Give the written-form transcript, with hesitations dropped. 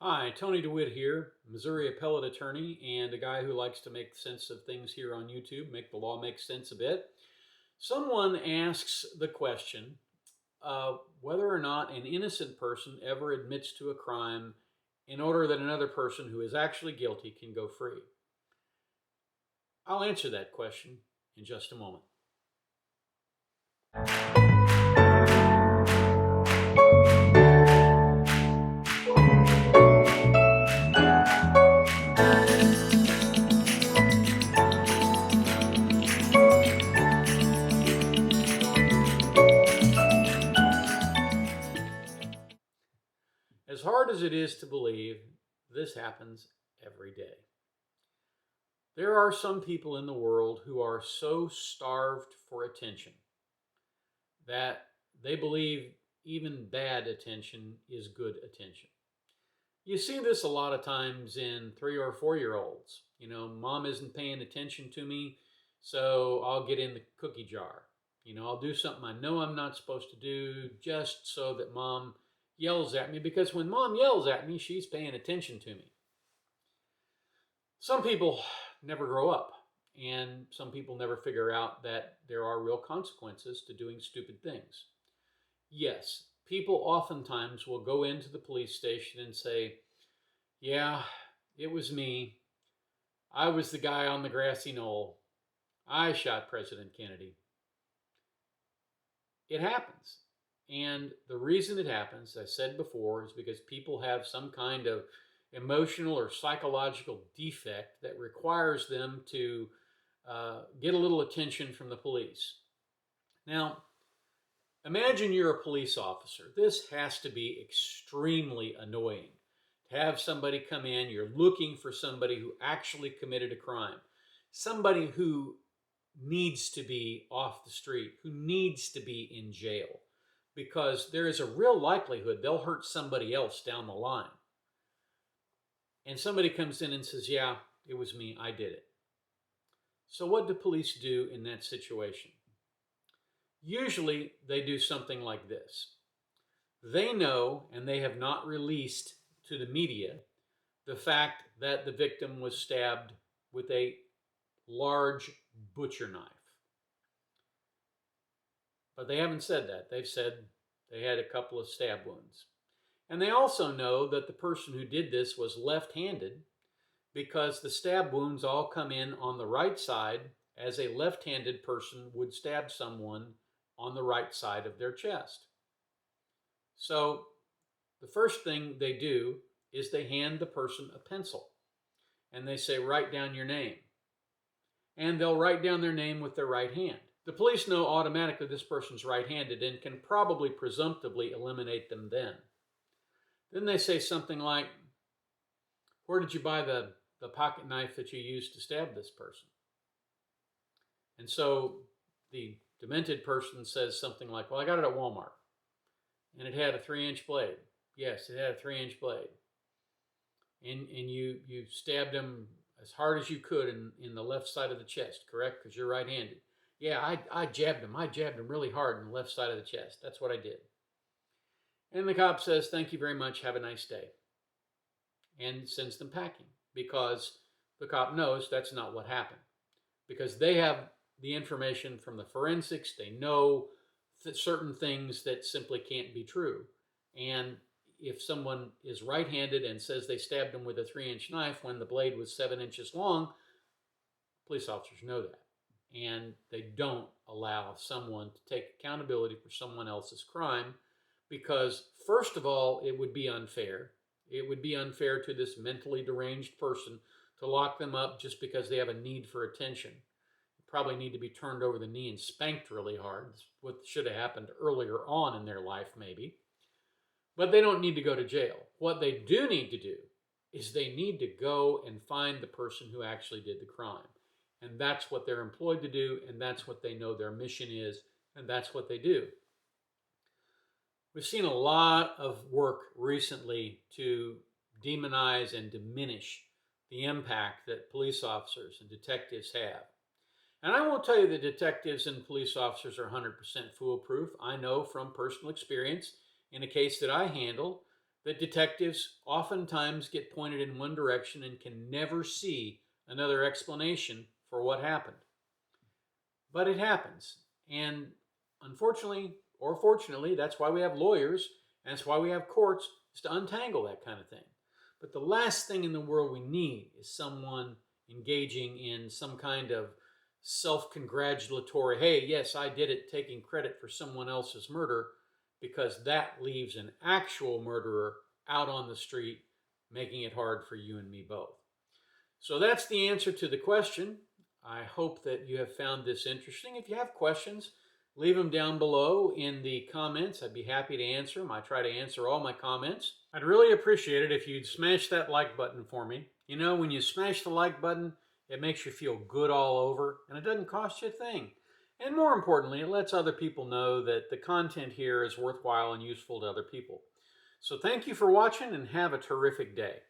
Hi, Tony DeWitt here, Missouri appellate attorney and a guy who likes to make sense of things here on YouTube, make the law make sense a bit. Someone asks the question whether or not an innocent person ever admits to a crime in order that another person who is actually guilty can go free. I'll answer that question in just a moment. As hard as it is to believe, this happens every day. There are some people in the world who are so starved for attention that they believe even bad attention is good attention. You see this a lot of times in 3 or 4 year olds. Mom isn't paying attention to me, so I'll get in the cookie jar. I'll do something I know I'm not supposed to do just so that mom yells at me, because when mom yells at me, she's paying attention to me. Some people never grow up, and some people never figure out that there are real consequences to doing stupid things. Yes, people oftentimes will go into the police station and say, "Yeah, it was me. I was the guy on the grassy knoll. I shot President Kennedy." It happens. And the reason it happens, as I said before, is because people have some kind of emotional or psychological defect that requires them to get a little attention from the police. Now, imagine you're a police officer. This has to be extremely annoying. To have somebody come in, you're looking for somebody who actually committed a crime, somebody who needs to be off the street, who needs to be in jail, because there is a real likelihood they'll hurt somebody else down the line. And somebody comes in and says, "Yeah, it was me, I did it." So what do police do in that situation? Usually they do something like this. They know, and they have not released to the media, the fact that the victim was stabbed with a large butcher knife. But they haven't said that. They've said they had a couple of stab wounds. And they also know that the person who did this was left-handed, because the stab wounds all come in on the right side, as a left-handed person would stab someone on the right side of their chest. So the first thing they do is they hand the person a pencil and they say, "Write down your name." And they'll write down their name with their right hand. The police know automatically this person's right-handed and can probably presumptively eliminate them then. Then they say something like, "Where did you buy the pocket knife that you used to stab this person?" And so the demented person says something like, "Well, I got it at Walmart. And it had a 3-inch blade." "Yes, it had a 3-inch blade." And you stabbed him as hard as you could in the left side of the chest, correct? Because you're right-handed. "Yeah, I jabbed him. I jabbed him really hard in the left side of the chest. That's what I did." And the cop says, "Thank you very much. Have a nice day." And sends them packing, because the cop knows that's not what happened. Because they have the information from the forensics. They know certain things that simply can't be true. And if someone is right-handed and says they stabbed him with a 3-inch knife when the blade was 7 inches long, police officers know that. And they don't allow someone to take accountability for someone else's crime, because, first of all, it would be unfair. It would be unfair to this mentally deranged person to lock them up just because they have a need for attention. They probably need to be turned over the knee and spanked really hard. That's what should have happened earlier on in their life, maybe. But they don't need to go to jail. What they do need to do is they need to go and find the person who actually did the crime. And that's what they're employed to do, and that's what they know their mission is, and that's what they do. We've seen a lot of work recently to demonize and diminish the impact that police officers and detectives have. And I won't tell you that detectives and police officers are 100% foolproof. I know from personal experience, in a case that I handled, that detectives oftentimes get pointed in one direction and can never see another explanation for what happened. But it happens. And unfortunately, or fortunately, that's why we have lawyers and that's why we have courts, is to untangle that kind of thing. But the last thing in the world we need is someone engaging in some kind of self-congratulatory, hey, yes, I did it, taking credit for someone else's murder, because that leaves an actual murderer out on the street, making it hard for you and me both. So that's the answer to the question. I hope that you have found this interesting. If you have questions, leave them down below in the comments. I'd be happy to answer them. I try to answer all my comments. I'd really appreciate it if you'd smash that like button for me. You know, when you smash the like button, it makes you feel good all over, and it doesn't cost you a thing. And more importantly, it lets other people know that the content here is worthwhile and useful to other people. So thank you for watching, and have a terrific day.